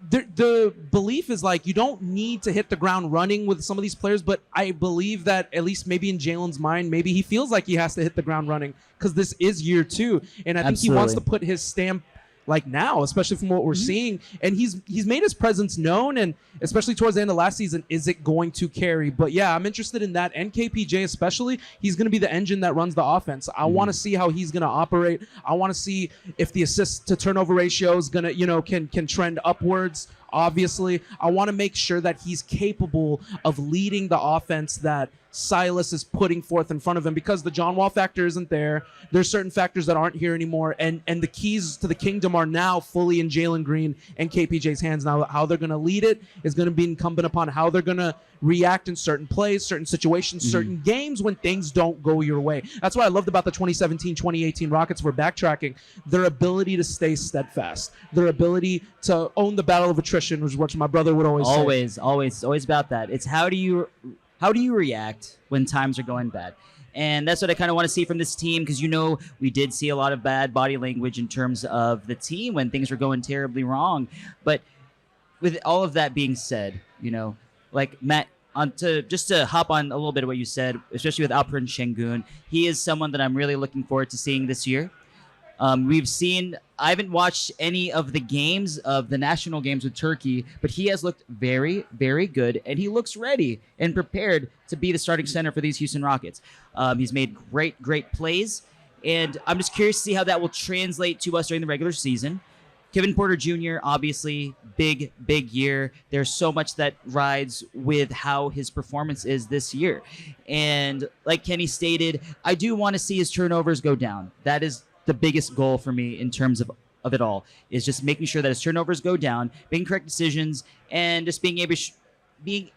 A: The belief is like you don't need to hit the ground running with some of these players, but I believe that at least maybe in Jalen's mind, maybe he feels like he has to hit the ground running because this is year 2, and I think he wants to put his stamp like now, especially from what we're seeing, and he's made his presence known, and especially towards the end of last season, is it going to carry? But yeah, I'm interested in that, and KPJ especially. He's going to be the engine that runs the offense. I want to see how he's going to operate. I want to see if the assist to turnover ratio is going to, can trend upwards. Obviously, I want to make sure that he's capable of leading the offense that Silas is putting forth in front of him, because the John Wall factor isn't there. There's certain factors that aren't here anymore, and the keys to the kingdom are now fully in Jalen Green and KPJ's hands. Now, how they're going to lead it is going to be incumbent upon how they're going to react in certain plays, certain situations, certain games when things don't go your way. That's what I loved about the 2017-2018 Rockets for backtracking. Their ability to stay steadfast, their ability to own the battle of attrition, which is what my brother would always say.
B: Always about that. It's how do you react when times are going bad? And that's what I kind of want to see from this team, because we did see a lot of bad body language in terms of the team when things were going terribly wrong. But with all of that being said, like Matt, just to hop on a little bit of what you said, especially with Alperen Şengün, he is someone that I'm really looking forward to seeing this year. I haven't watched any of the games of the national games with Turkey, but he has looked very, very good, and he looks ready and prepared to be the starting center for these Houston Rockets. He's made great plays, and I'm just curious to see how that will translate to us during the regular season. Kevin Porter Jr., obviously, big year. There's so much that rides with how his performance is this year. And like Kenny stated, I do want to see his turnovers go down. That is the biggest goal for me in terms of it all, is just making sure that his turnovers go down, making correct decisions, and just being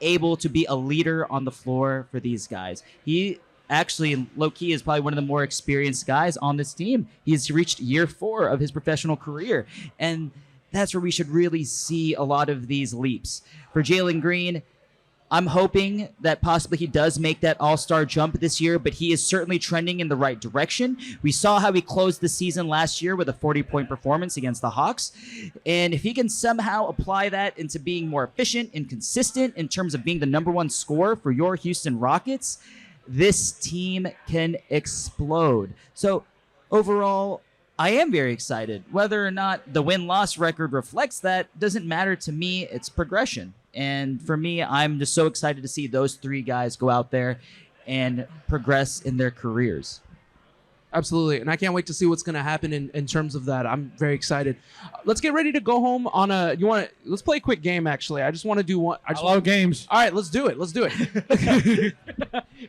B: able to be a leader on the floor for these guys. He actually, low-key, is probably one of the more experienced guys on this team. He's reached year 4 of his professional career, and that's where we should really see a lot of these leaps. For Jalen Green, I'm hoping that possibly he does make that all-star jump this year, but he is certainly trending in the right direction. We saw how he closed the season last year with a 40-point performance against the Hawks. And if he can somehow apply that into being more efficient and consistent in terms of being the number 1 scorer for your Houston Rockets, this team can explode. So overall, I am very excited. Whether or not the win-loss record reflects that doesn't matter to me. It's progression. And for me, I'm just so excited to see those 3 guys go out there and progress in their careers.
A: Absolutely. And I can't wait to see what's going to happen in terms of that. I'm very excited. Let's get ready to go home on let's play a quick game, actually. I just want to do one. I
C: love games.
A: All right, let's do it.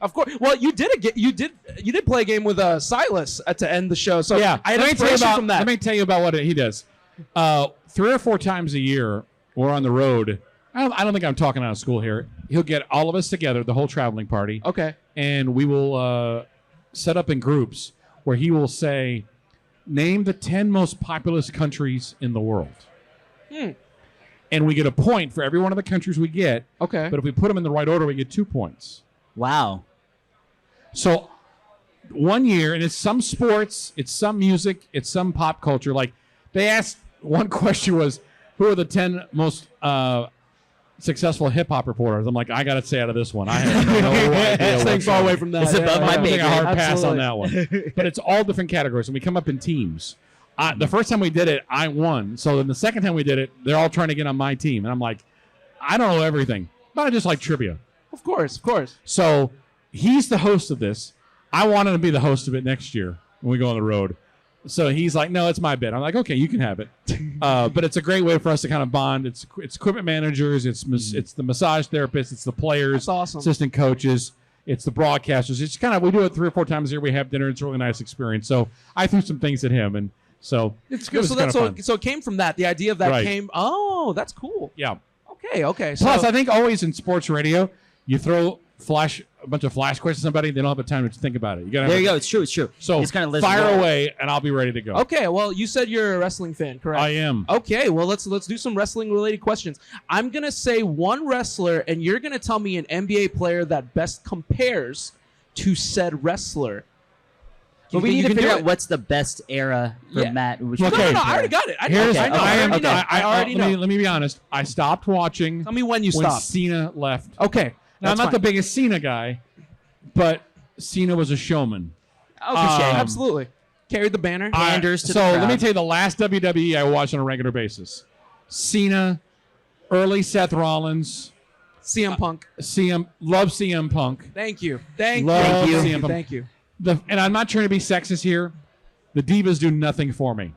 A: Of course. Well, you did play a game with Silas to end the show. So
C: yeah,
A: I had inspiration from that.
C: Let me tell you about what he does. 3 or 4 times a year, we're on the road. I don't think I'm talking out of school here. He'll get all of us together, the whole traveling party.
A: Okay.
C: And we will set up in groups where he will say, name the 10 most populous countries in the world. And we get a point for every one of the countries we get.
A: Okay.
C: But if we put them in the right order, we get 2 points.
B: Wow.
C: So one year, and it's some sports, it's some music, it's some pop culture. Like, they asked, one question was, who are the 10 most successful hip-hop reporters? I'm like, I got to stay out of this one. I have no idea.
A: Staying far away from that.
B: It's above my
C: I'm taking
B: pay
C: a hard
B: grade.
C: pass on
A: Absolutely.
C: that one. But it's all different categories, and we come up in teams. The first time we did it, I won. So then the second time we did it, they're all trying to get on my team. And I'm like, I don't know everything, but I just like trivia.
A: Of course.
C: So he's the host of this. I want him to be the host of it next year when we go on the road. So he's like, no, it's my bit. I'm like, okay, you can have it. But it's a great way for us to kind of bond. It's equipment managers, it's the massage therapists, it's the players,
A: That's awesome.
C: assistant coaches, it's the broadcasters. It's kind of, we do it 3 or 4 times a year. We have dinner. It's a really nice experience. So I threw some things at him, and so it's good.
A: So it came from that. The idea of that came. Oh, that's cool.
C: Yeah.
A: Okay.
C: Plus, I think always in sports radio, you throw a bunch of flash questions at somebody, they don't have the time to think about it.
B: There you go. It's true.
C: So
B: it's kind of
C: fire away, and I'll be ready to go.
A: Okay. Well, you said you're a wrestling fan, correct?
C: I am.
A: Okay. Well, let's do some wrestling related questions. I'm gonna say one wrestler, and you're gonna tell me an NBA player that best compares to said wrestler.
B: But we need to figure out what's the best era for Matt.
A: No, I already got it. I already know.
C: Let me be honest. I stopped watching.
A: Tell me when you stopped.
C: Cena left.
A: Okay.
C: Now, I'm not the biggest Cena guy, but Cena was a showman.
A: Okay, absolutely. Carried the banner.
B: Panders to the crowd.
C: Let me tell you the last WWE I watched on a regular basis. Cena, early Seth Rollins.
A: CM Punk.
C: Love CM Punk.
A: Thank you.
C: Love CM Punk.
A: Thank you.
C: And I'm not trying to be sexist here. The divas do nothing for me.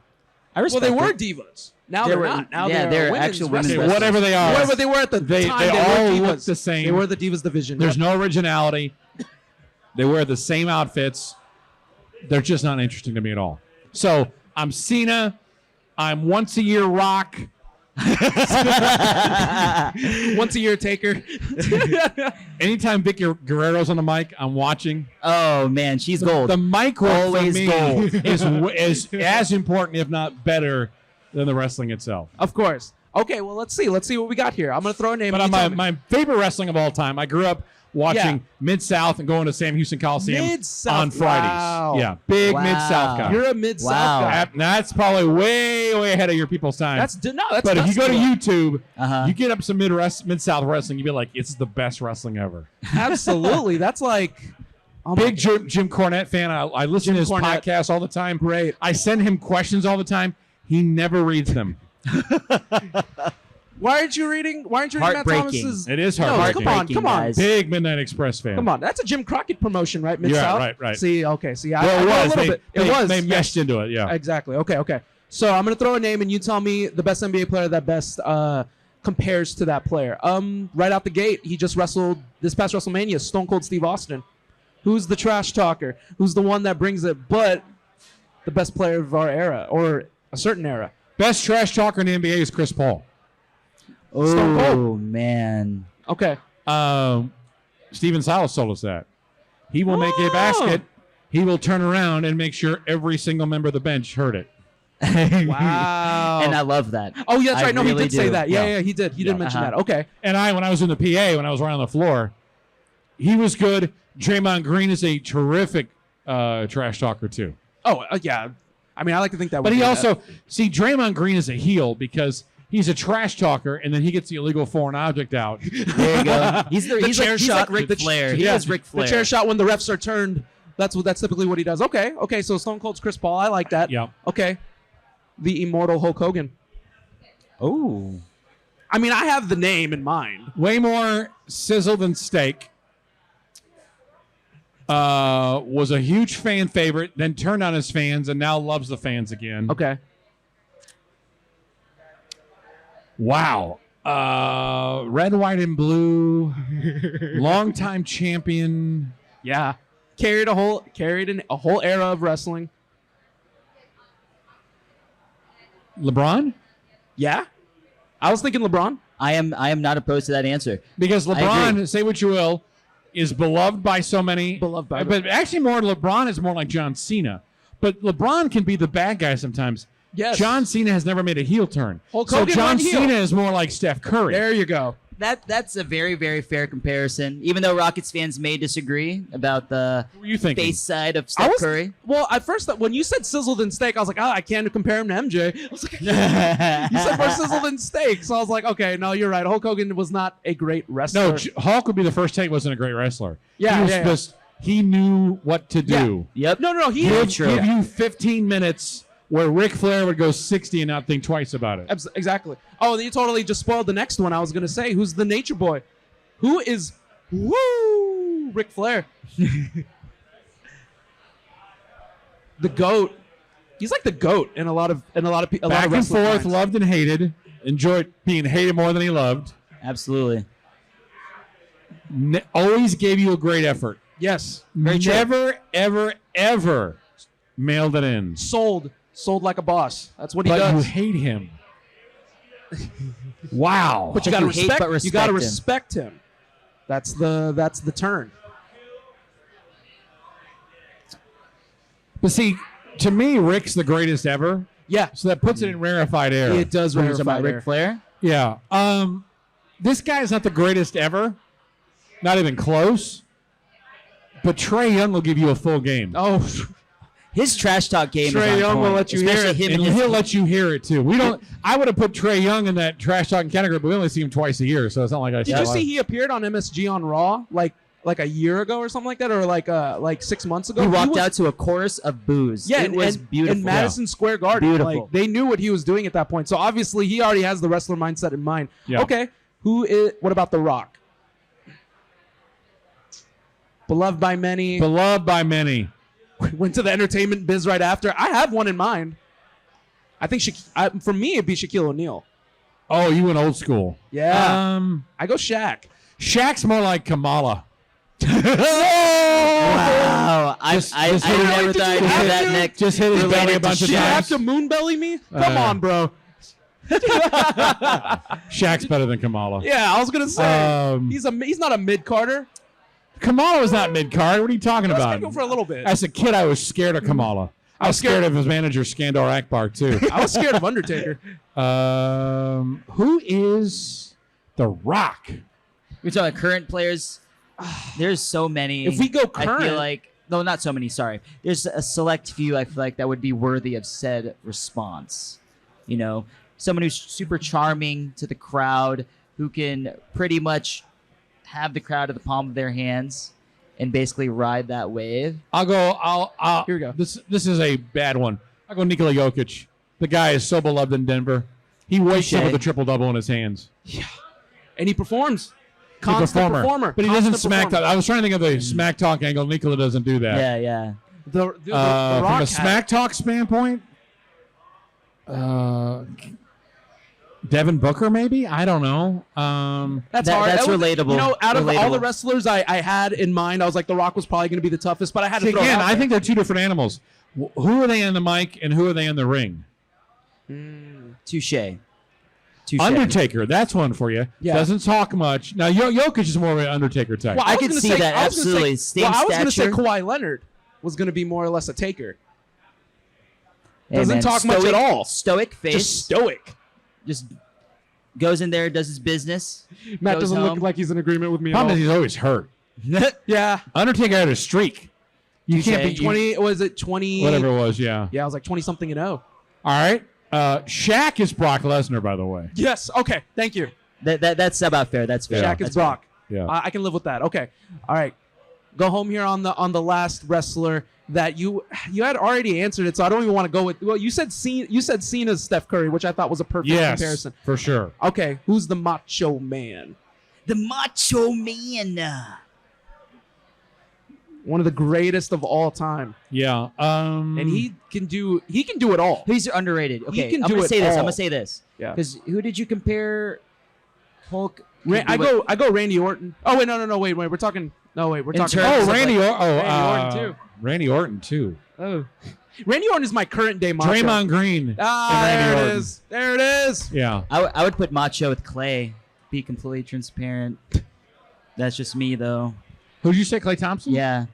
A: I respect they were divas. Now they're not. Now they're
B: actual women's
A: wrestlers.
C: Whatever they are.
A: Whatever they were at the time,
C: they all look the same.
A: They were the divas division.
C: There's no originality. They wear the same outfits. They're just not interesting to me at all. So I'm Cena. I'm once a year Rock.
A: Once a year Taker.
C: Anytime Vicky Guerrero's on the mic, I'm watching.
B: Oh man, she's gold.
C: The mic work
B: always
C: for me
B: gold.
C: is as important, if not better, than the wrestling itself.
A: Of course. Okay, well let's see what we got here. I'm gonna throw a name.
C: But my favorite wrestling of all time. I grew up watching Mid-South and going to Sam Houston Coliseum on Fridays.
A: Wow.
C: Yeah, big Mid-South guy.
A: You're a Mid-South guy.
C: That's probably way ahead of your people's time. But if you go to YouTube, you get up some Mid-South wrestling, you'd be like, it's the best wrestling ever.
A: Absolutely. That's like...
C: Big Jim Cornette fan. I listen to his podcast all the time.
A: Great.
C: I send him questions all the time. He never reads them.
A: Why aren't you reading Matt Thomas's?
C: It is heartbreaking.
A: Come on.
B: Guys.
C: Big Midnight Express fan.
A: Come on. That's a Jim Crockett promotion, right? Mid-South?
C: Yeah, right.
A: See, I
C: Well, it was. They meshed into it, yeah.
A: Exactly. Okay. So I'm going to throw a name, and you tell me the best NBA player that best compares to that player. Right out the gate, he just wrestled this past WrestleMania, Stone Cold Steve Austin. Who's the trash talker? Who's the one that brings it, but the best player of our era, or a certain era?
C: Best trash talker in the NBA is Chris Paul.
B: Oh, man.
A: Okay.
C: Steven Silas told us that. He will make a basket. He will turn around and make sure every single member of the bench heard it.
A: Wow.
B: And I love that.
A: Oh, yeah, that's right. No,
B: really
A: he did say that.
C: Yeah.
A: Yeah, he did. He did mention that. Okay.
C: And when I was in the PA, when I was around the floor, he was good. Draymond Green is a terrific trash talker, too.
A: Oh, yeah. I mean, I like to think that.
C: But he also, Draymond Green is a heel because he's a trash talker, and then he gets the illegal foreign object out.
B: There you go. He's like Ric Flair. He is Ric Flair.
A: The chair shot when the refs are turned. That's typically what he does. Okay. So Stone Cold's Chris Paul. I like that.
C: Yeah.
A: Okay. The Immortal Hulk Hogan.
B: Oh.
A: I mean, I have the name in mind.
C: Way more sizzle than steak. Was a huge fan favorite, then turned on his fans, and now loves the fans again.
A: Okay.
C: Wow. Red, white, and blue. Longtime champion.
A: Yeah. Carried a whole era of wrestling.
C: LeBron?
A: Yeah. I was thinking LeBron.
B: I am not opposed to that answer.
C: Because LeBron, say what you will, is beloved by so many. But actually LeBron is more like John Cena. But LeBron can be the bad guy sometimes.
A: Yes.
C: John Cena has never made a heel turn.
A: Hulk
C: so
A: Hogan
C: John
A: went heel.
C: Cena is more like Steph Curry.
A: There you go.
B: That's a very, very fair comparison. Even though Rockets fans may disagree about the
C: What were you thinking?
B: face side of Steph Curry.
A: Well, at first, when you said sizzle than steak, I was like, I can't compare him to MJ. I was like, you said more sizzle than steak. So I was like, okay, no, you're right. Hulk Hogan was not a great wrestler.
C: No, Hulk would be the first take. Wasn't a great wrestler.
A: Yeah,
C: He knew what to do.
B: Yeah. Yep.
A: No. He
C: He'd give you 15 minutes where Ric Flair would go 60 and not think twice about it.
A: Exactly. Oh, and you totally just spoiled the next one I was going to say. Who's the Nature Boy? Who is Ric Flair? The GOAT. He's like the GOAT in a lot of
C: Back
A: lot of
C: and
A: wrestlers'
C: forth,
A: minds.
C: loved and hated. Enjoyed being hated more than he loved.
B: Absolutely.
C: Always gave you a great effort.
A: Yes.
C: Never, ever, ever mailed it in.
A: Sold like a boss. That's what he
C: But you
A: does.
C: hate him. Wow.
A: But you
B: Like
A: got to
B: you hate
A: respect.
B: but
A: You got to
B: respect him.
A: respect him. That's the turn.
C: But see, to me, Rick's the greatest ever.
A: Yeah.
C: So that puts it in rarefied air.
A: It does
B: What are you talking
A: rarefied
B: about,
A: air.
B: Ric Flair?
C: Yeah. This guy's not the greatest ever. Not even close. But Trey Young will give you a full game.
A: Oh,
B: His trash talk game
A: Trey
B: is on
A: Young will
B: point,
A: let you hear
B: especially
A: it,
B: him
C: And
B: and his
C: he'll let you hear it too. We don't. I would have put Trey Young in that trash talking category, but we only see him twice a year, so it's not like I.
A: did you see he appeared on MSG on Raw like a year ago or something like that, or like 6 months ago?
B: He walked
A: was-
B: out to a chorus of boos.
A: Yeah,
B: it was beautiful.
A: in Madison Square Garden.
B: Beautiful.
A: Like, they knew what he was doing at that point. So obviously he already has the wrestler mindset in mind.
C: Yeah.
A: Okay, what about The Rock? Beloved by many.
C: Beloved by many.
A: Went to the entertainment biz right after. I have one in mind. I think for me it'd be Shaquille O'Neal.
C: Oh, you went old school.
A: Yeah. I go Shaq.
C: Shaq's more like Kamala.
B: Wow. I
C: Just
B: never
C: hit it.
B: thought I'd
C: Just
B: hear
C: hit
B: that,
C: it.
B: Nick.
C: Just hit his
B: related
C: belly a
B: to
C: bunch of
A: Did you
B: Shaq.
A: have
C: times.
A: to moonbelly me? Come on, bro.
C: Shaq's better than Kamala.
A: Yeah, I was gonna say
C: Um,
A: he's not a mid Carter.
C: Kamala was not mid card. What are you talking
A: Let's
C: about?
A: go for a little bit.
C: As a kid, I was scared of Kamala. I was scared of his manager, Skandor Akbar, too.
A: I was scared of Undertaker.
C: Who is The Rock?
B: We're talking current players. There's so many.
A: If we go
B: I
A: current-
B: feel like no, not so many. Sorry. There's a select few. I feel like that would be worthy of said response. You know, someone who's super charming to the crowd, who can pretty much have the crowd at the palm of their hands and basically ride that wave.
C: I'll
A: Here we go.
C: This is a bad one. I'll go Nikola Jokic. The guy is so beloved in Denver. He wakes up
B: Touche.
C: with a triple-double in his hands.
A: And he performs.
C: He's a
A: Constant performer.
C: But he doesn't
A: Constant
C: smack talk.
A: performer.
C: I was trying to think of the smack talk angle. Nikola doesn't do that.
B: Yeah, yeah.
A: The
C: From
A: Rock
C: a
A: had-
C: smack talk standpoint, Devin Booker, maybe? I don't know.
A: That's
B: That-
A: hard.
B: that's
A: That was-
B: relatable.
A: You know, out of all the
B: Relatable.
A: wrestlers I had in mind, I was like, The Rock was probably going to be the toughest, but I had to
C: See,
A: throw it
C: again,
A: out
C: I
A: there.
C: think they're two different animals. Who are they in the mic and who are they in the ring?
B: Touche.
C: Undertaker, that's one for you.
A: Yeah.
C: Doesn't talk much. Now, Jokic is more of an Undertaker type.
A: Well,
B: I
A: was
B: could
A: gonna
B: see
A: say-
B: that,
A: I was gonna
B: absolutely.
A: say-
B: Same
A: I was going to say
B: stature.
A: Kawhi Leonard was going to be more or less a taker.
B: Hey,
A: Doesn't
B: man,
A: talk much at all.
B: Stoic face.
A: Just stoic.
B: Just goes in there, does his business.
A: Matt
B: goes
A: doesn't
B: home.
A: look like he's in agreement with me at
C: Problem
A: all.
C: is he's always hurt.
A: Yeah.
C: Undertaker had a streak. You can't
B: Okay.
C: be
A: 20, was it 20?
C: whatever it was. Yeah.
A: Yeah, I was like 20 something and 0.
C: All right. Shaq is Brock Lesnar, by the way.
A: Yes. Okay. Thank you.
B: That's about fair. That's fair.
A: Shaq
B: That's
A: is Brock.
C: Yeah.
A: I can live with that. Okay. All right. Go home here on the last wrestler that you had already answered it, so I don't even want to go with. Well, you said Cena's Steph Curry, which I thought was a perfect
C: Yes,
A: comparison.
C: for sure.
A: Okay, who's the Macho Man?
B: The Macho Man.
A: One of the greatest of all time,
C: Yeah.
A: and he can do it all.
B: Who's underrated? Okay,
A: can
B: I'm
A: do
B: gonna
A: it
B: say this.
A: all.
B: I'm gonna say this.
A: Yeah.
B: Because who did you compare? Hulk.
A: I go Randy Orton. Oh wait, no, wait, we're talking. No wait, we're
B: In
A: talking.
B: terms
C: Oh,
B: of
C: Randy
B: like-
C: Orton.
A: Randy Orton, too.
C: Randy Orton too.
A: Oh, Randy Orton is my current day Macho.
C: Draymond Green.
A: Ah,
C: and Randy
A: there it
C: Orton.
A: is. There it is.
C: Yeah.
B: I would put Macho with Clay. Be completely transparent. That's just me though.
C: Who'd you say, Klay Thompson?
B: Yeah.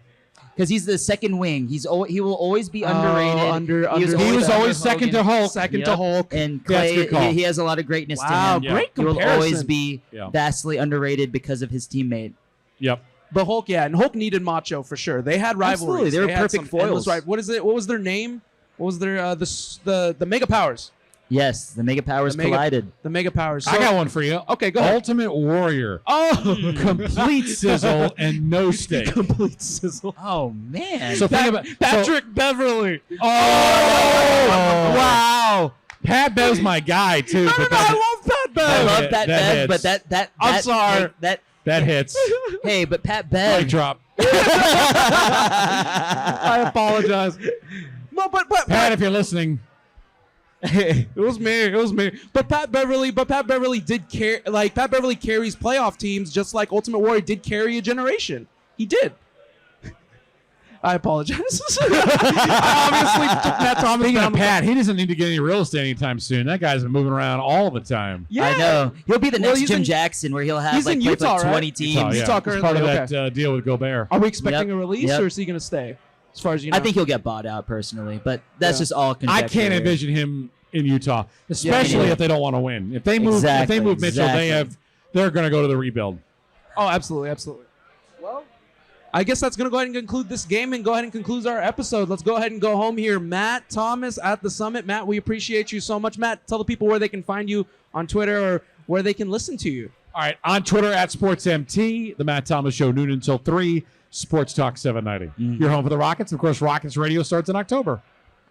B: Because he's the second wing. He will always be underrated.
C: He was
B: under
C: always second to Hulk.
A: Second
B: Yep.
A: to Hulk.
B: And
C: Yeah, that's a
B: Clay,
C: good call.
B: he has a lot of greatness
A: Wow,
B: to him.
A: great
B: He will
A: comparison.
B: always be
C: Yeah.
B: vastly underrated because of his teammate.
C: Yep.
A: But Hulk, yeah, and Hulk needed Macho for sure. They had rivalries.
B: Absolutely, they were
A: had
B: perfect
A: some endless
B: foils.
A: What is it? What was their name? What was their the Mega Powers?
B: Yes, the Mega Powers
A: The Mega-
B: collided.
A: The Mega Powers.
C: I got one for you.
A: Okay, go ahead.
C: Ultimate Warrior.
A: Oh,
C: Complete sizzle and no steak.
A: complete sizzle.
B: Oh man!
C: So think about
A: Patrick Beverly.
C: Oh, wow. Pat Bev's my guy too.
A: No,
C: but
A: I love Pat Bev.
B: I love
C: hit-
B: that
C: that
B: Bev,
C: hits.
B: but that
A: I'm sorry.
B: like, that
C: that hits.
B: hey, but Pat
C: Mic
B: Bev.
C: drop.
A: I apologize. but
C: Pat, if you're listening,
A: it was me. But Pat Beverly did care. Like Pat Beverly carries playoff teams, just like Ultimate Warrior did carry a generation. He did. I apologize. I obviously took Matt Thomas.
C: Speaking
A: down
C: of Pat, he doesn't need to get any real estate anytime soon. That guy's been moving around all the time.
A: Yeah,
B: I know. He'll be the next
A: he's
B: Jim
A: in-
B: Jackson, where he'll have
A: he's
B: like
A: in
B: play
A: Utah,
B: for like 20
A: right?
B: teams.
C: Oh, yeah.
A: Utah
C: It's part
A: currently,
C: of that deal with Gobert.
A: Are we expecting
B: Yep.
A: a release,
B: Yep.
A: or is he going to stay? As far as you know,
B: I think he'll get bought out personally, but that's
A: Yeah.
B: just all conjecture.
C: I can't envision him in Utah, especially
B: Yeah.
C: if they don't want to win. If they move,
B: Exactly,
C: if they move Mitchell,
B: exactly.
C: they're going to go to the rebuild.
A: Oh, absolutely. Well, I guess that's going to go ahead and conclude this game and go ahead and conclude our episode. Let's go ahead and go home here. Matt Thomas at the Summit. Matt, we appreciate you so much. Matt, tell the people where they can find you on Twitter or where they can listen to you.
C: All right, on Twitter at SportsMT, the Matt Thomas Show, noon until 3, Sports Talk 790. You're home for the Rockets. Of course, Rockets Radio starts in October.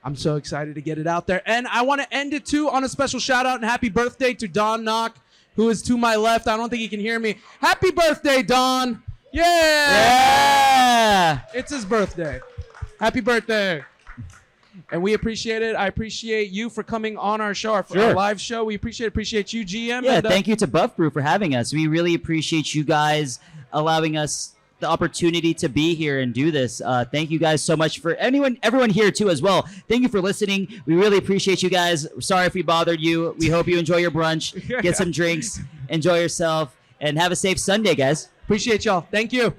A: I'm so excited to get it out there. And I want to end it, too, on a special shout-out and happy birthday to Don Knock, who is to my left. I don't think he can hear me. Happy birthday, Don.
B: Yeah.
A: It's his birthday. Happy birthday. And we appreciate it. I appreciate you for coming on our show, our live show. We appreciate you, GM.
B: Yeah,
A: and,
B: thank you to Buff Brew for having us. We really appreciate you guys allowing us the opportunity to be here and do this. Thank you guys so much for everyone here too as well. Thank you for listening. We really appreciate you guys. Sorry if we bothered you. We hope you enjoy your brunch, get some drinks, enjoy yourself, and have a safe Sunday, guys.
A: Appreciate y'all. Thank you.